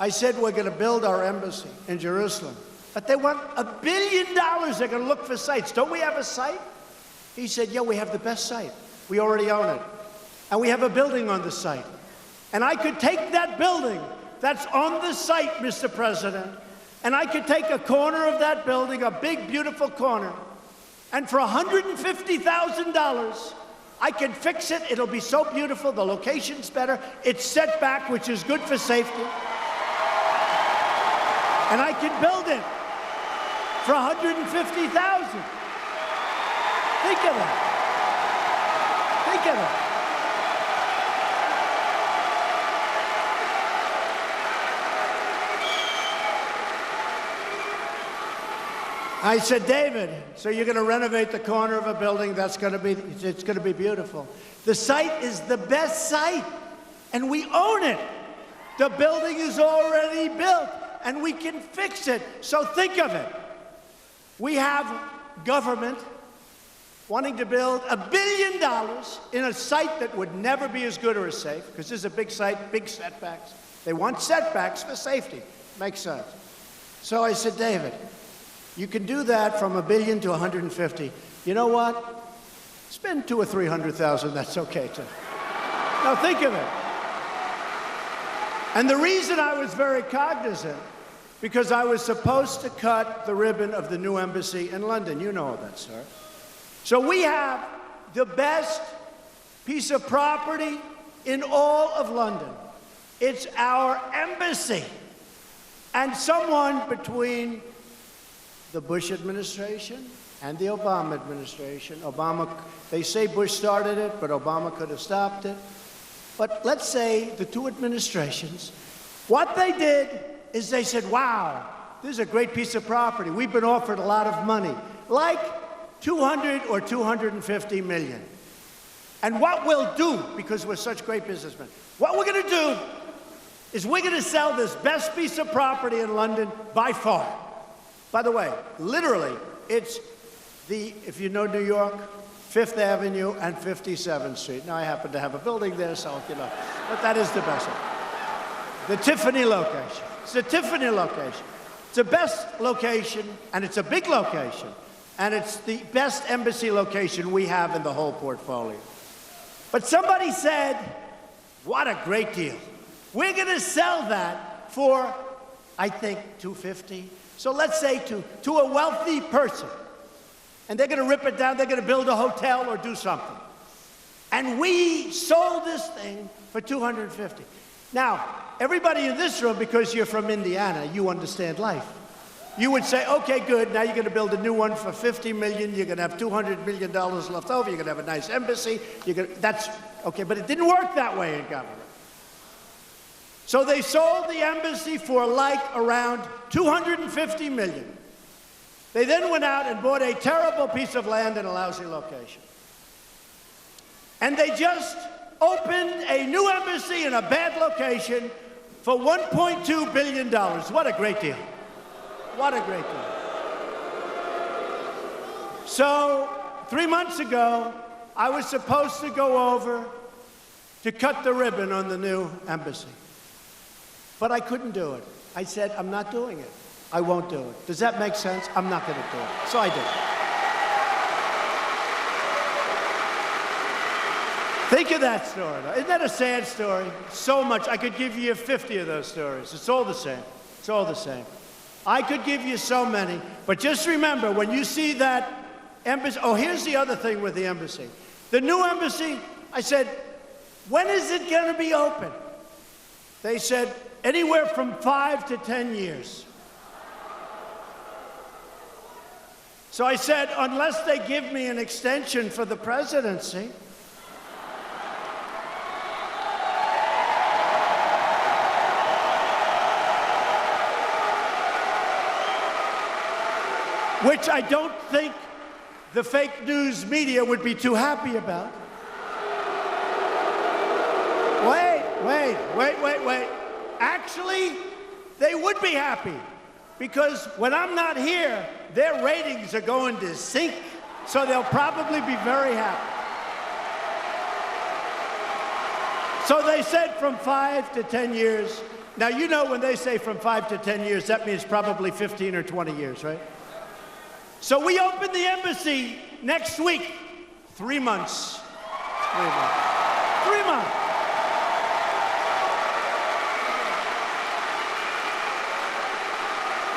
Speaker 2: I said, we're going to build our embassy in Jerusalem. But they want $1 billion. They're going to look for sites. Don't we have a site? He said, yeah, we have the best site. We already own it. And we have a building on the site. And I could take that building that's on the site, Mr. President, and I could take a corner of that building, a big, beautiful corner, and for $150,000, I can fix it. It'll be so beautiful. The location's better. It's set back, which is good for safety. And I can build it for $150,000. Think of it. Think of it. I said, David, so you're going to renovate the corner of a building it's going to be beautiful. The site is the best site, and we own it. The building is already built, and we can fix it. So think of it. We have government wanting to build $1 billion in a site that would never be as good or as safe, because this is a big site, big setbacks. They want setbacks for safety. Makes sense. So I said, David, you can do that from $1 billion to 150. You know what? Spend $200,000 or $300,000. That's okay too. Now think of it. And the reason I was very cognizant, because I was supposed to cut the ribbon of the new embassy in London. You know all that, sir. So we have the best piece of property in all of London. It's our embassy. And someone between the Bush administration and the Obama administration, they say Bush started it, but Obama could have stopped it. But let's say the two administrations, what they did is they said, wow, this is a great piece of property. We've been offered a lot of money, like 200 or 250 million. And what we'll do, because we're such great businessmen, what we're going to do is we're going to sell this best piece of property in London by far. By the way, literally, it's if you know New York, 5th Avenue and 57th Street. Now, I happen to have a building there, so, but that is the best one. The Tiffany location. It's the Tiffany location. It's the best location, and it's a big location, and it's the best embassy location we have in the whole portfolio. But somebody said, what a great deal. We're going to sell that for, I think, $250. So let's say to a wealthy person. And they're going to rip it down, they're going to build a hotel or do something. And we sold this thing for $250. Now, everybody in this room, because you're from Indiana, you understand life. You would say, okay, good, now you're going to build a new one for $50 million, you're going to have $200 million left over, you're going to have a nice embassy, that's, okay, but it didn't work that way in government. So they sold the embassy for like around $250 million. They then went out and bought a terrible piece of land in a lousy location. And they just opened a new embassy in a bad location for $1.2 billion. What a great deal. What a great deal. So 3 months ago, I was supposed to go over to cut the ribbon on the new embassy. But I couldn't do it. I said, I'm not doing it. I won't do it. Does that make sense? I'm not going to do it. So I did. Think of that story. Isn't that a sad story? So much. I could give you 50 of those stories. It's all the same. It's all the same. I could give you so many. But just remember, when you see that embassy, oh, here's the other thing with the embassy. The new embassy, I said, when is it going to be open? They said, anywhere from 5 to 10 years. So I said, unless they give me an extension for the presidency, which I don't think the fake news media would be too happy about. Wait. Actually, they would be happy. Because when I'm not here, their ratings are going to sink, so they'll probably be very happy. So they said from 5 to 10 years. Now, you know when they say from 5 to 10 years, that means probably 15 or 20 years, right? So we open the embassy next week. 3 months. 3 months. 3 months.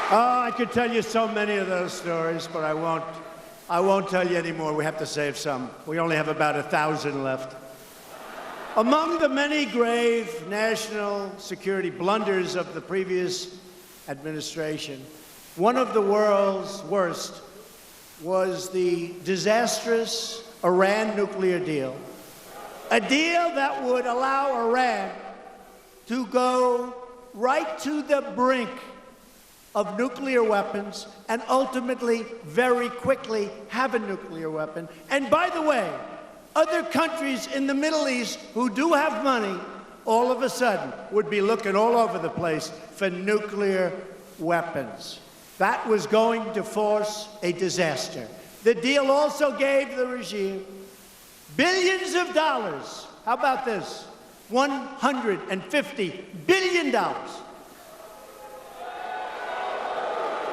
Speaker 2: Oh, I could tell you so many of those stories, but I won't tell you anymore. We have to save some. We only have about 1,000 left. Among the many grave national security blunders of the previous administration, one of the world's worst was the disastrous Iran nuclear deal. A deal that would allow Iran to go right to the brink of nuclear weapons and ultimately, very quickly, have a nuclear weapon. And by the way, other countries in the Middle East who do have money, all of a sudden, would be looking all over the place for nuclear weapons. That was going to force a disaster. The deal also gave the regime billions of dollars. How about this? $150 billion.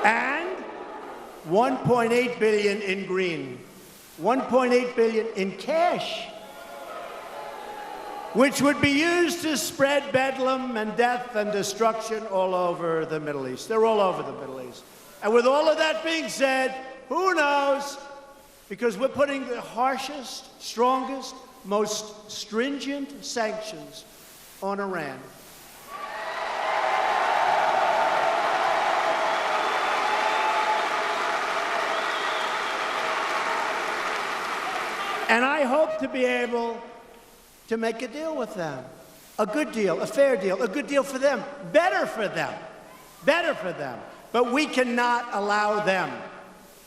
Speaker 2: And $1.8 billion in green. $1.8 billion in cash, which would be used to spread bedlam and death and destruction all over the Middle East. They're all over the Middle East. And with all of that being said, who knows? Because we're putting the harshest, strongest, most stringent sanctions on Iran. And I hope to be able to make a deal with them. A good deal, a fair deal, a good deal for them, better for them, better for them. But we cannot allow them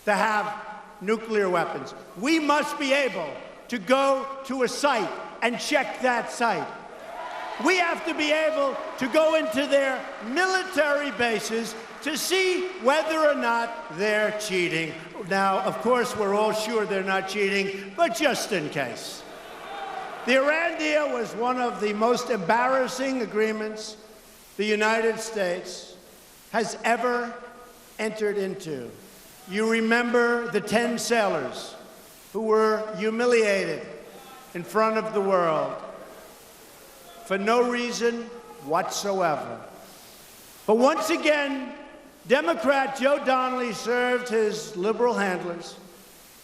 Speaker 2: to have nuclear weapons. We must be able to go to a site and check that site. We have to be able to go into their military bases to see whether or not they're cheating. Now, of course, we're all sure they're not cheating, but just in case. The Iran deal was one of the most embarrassing agreements the United States has ever entered into. You remember the 10 sailors who were humiliated in front of the world for no reason whatsoever. But once again, Democrat Joe Donnelly served his liberal handlers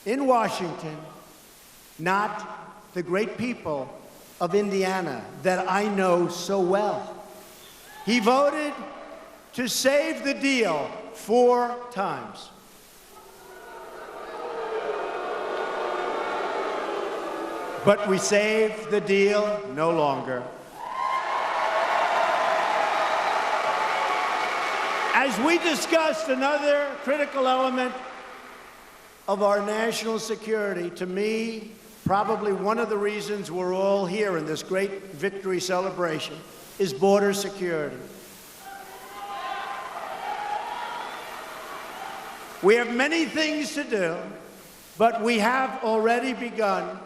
Speaker 2: in Washington, not the great people of Indiana that I know so well. He voted to save the deal 4 times. But we saved the deal no longer. As we discussed another critical element of our national security, to me, probably one of the reasons we're all here in this great victory celebration is border security. We have many things to do, but we have already begun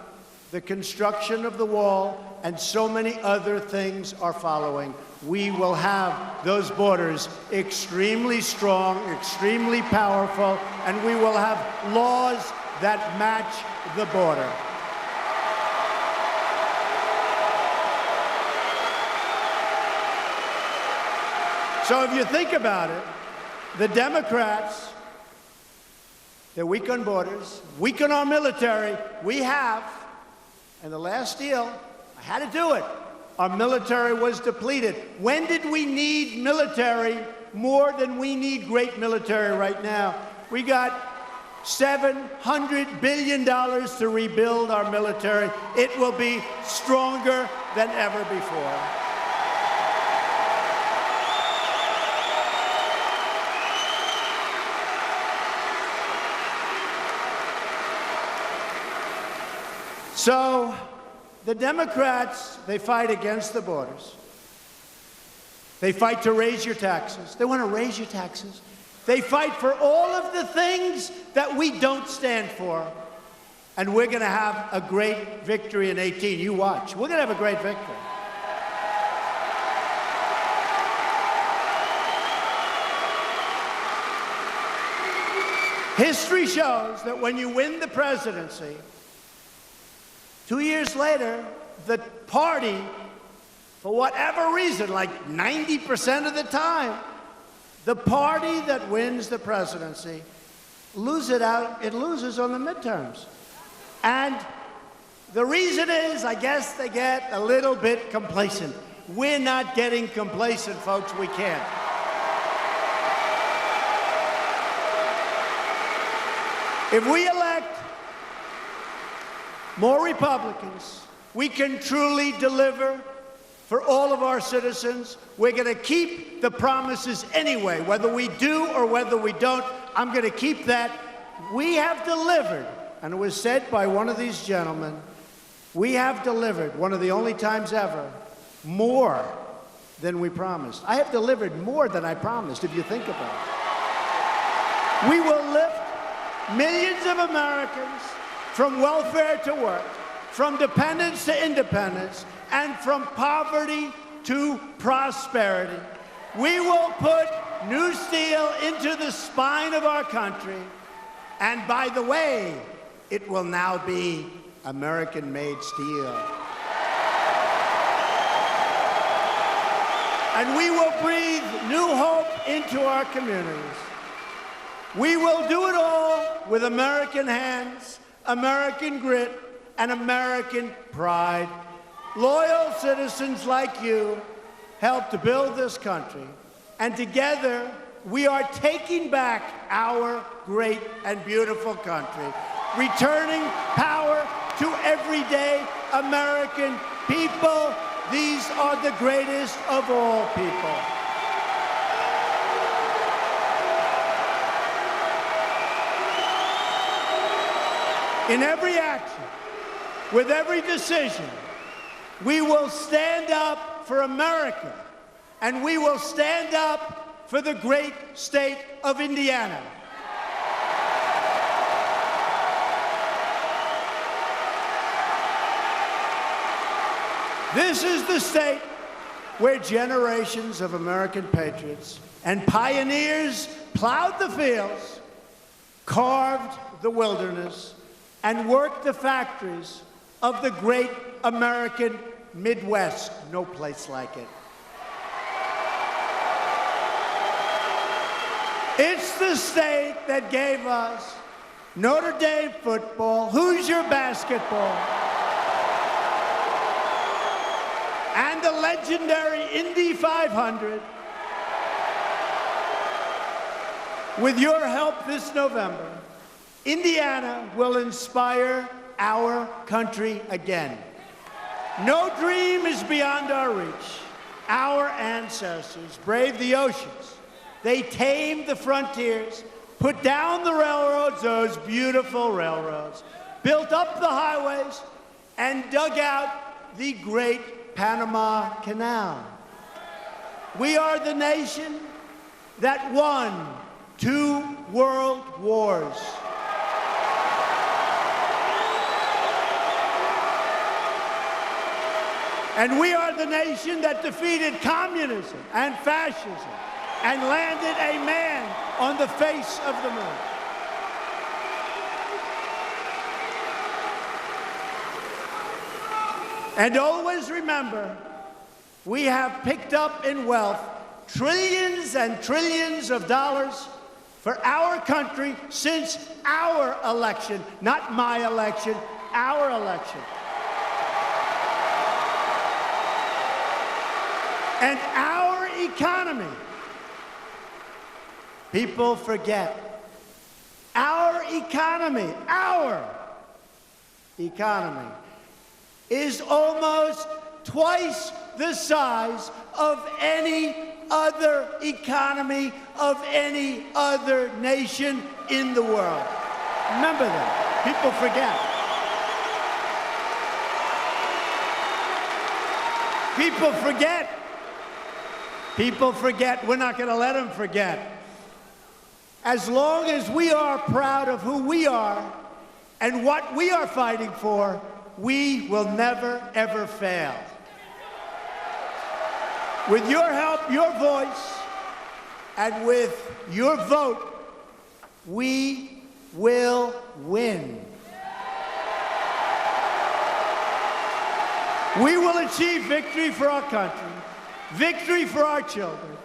Speaker 2: the construction of the wall, and so many other things are following. We will have those borders extremely strong, extremely powerful, and we will have laws that match the border. So if you think about it, the Democrats, they're weak on borders, weak on our military. We have, and the last deal, I had to do it. Our military was depleted. When did we need military more than we need great military right now? We got $700 billion to rebuild our military. It will be stronger than ever before. So, the Democrats, they fight against the borders. They fight to raise your taxes. They want to raise your taxes. They fight for all of the things that we don't stand for. And we're going to have a great victory in 18. You watch. We're going to have a great victory. History shows that when you win the presidency, 2 years later, the party, for whatever reason, like 90% of the time, the party that wins the presidency loses on the midterms. And the reason is, I guess they get a little bit complacent. We're not getting complacent, folks. We can't. If we elect more Republicans, we can truly deliver for all of our citizens. We're going to keep the promises anyway, whether we do or whether we don't. I'm going to keep that. We have delivered, and it was said by one of these gentlemen, we have delivered, one of the only times ever, more than we promised. I have delivered more than I promised, if you think about it. We will lift millions of Americans from welfare to work, from dependence to independence, and from poverty to prosperity. We will put new steel into the spine of our country. And by the way, it will now be American-made steel. And we will breathe new hope into our communities. We will do it all with American hands, American grit, and American pride. Loyal citizens like you helped to build this country, and together we are taking back our great and beautiful country, returning power to everyday American people. These are the greatest of all people. In every action, with every decision, we will stand up for America, and we will stand up for the great state of Indiana. This is the state where generations of American patriots and pioneers plowed the fields, carved the wilderness, and worked the factories of the great American Midwest. No place like it. It's the state that gave us Notre Dame football, Hoosier basketball, and the legendary Indy 500. With your help this November, Indiana will inspire our country again. No dream is beyond our reach. Our ancestors braved the oceans. They tamed the frontiers, put down the railroads, those beautiful railroads, built up the highways, and dug out the great Panama Canal. We are the nation that won 2 world wars. And we are the nation that defeated communism and fascism and landed a man on the face of the moon. And always remember, we have picked up in wealth trillions and trillions of dollars for our country since our election, not my election, our election. And our economy, people forget, our economy is almost twice the size of any other economy of any other nation in the world. Remember that. People forget. People forget. People forget. We're not going to let them forget. As long as we are proud of who we are and what we are fighting for, we will never, ever fail. With your help, your voice, and with your vote, we will win. We will achieve victory for our country, victory for our children,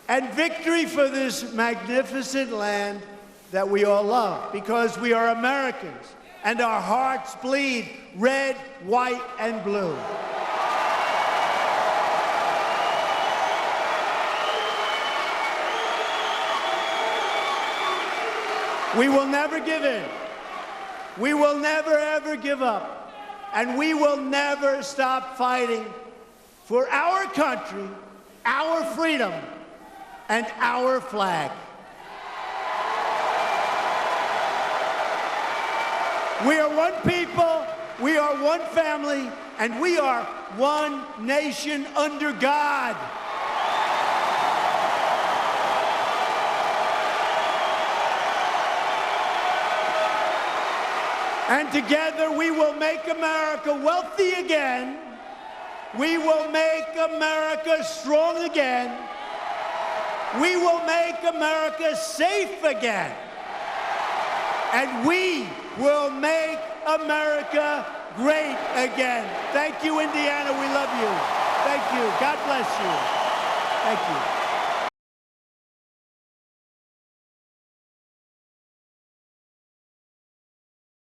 Speaker 2: and victory for this magnificent land that we all love, because we are Americans, and our hearts bleed red, white, and blue. We will never give in. We will never, ever give up. And we will never stop fighting for our country, our freedom, and our flag. We are one people, we are one family, and we are one nation under God. And together we will make America wealthy again. We will make America strong again. We will make America safe again. And we will make America great again. Thank you, Indiana. We love you. Thank you. God bless you. Thank you.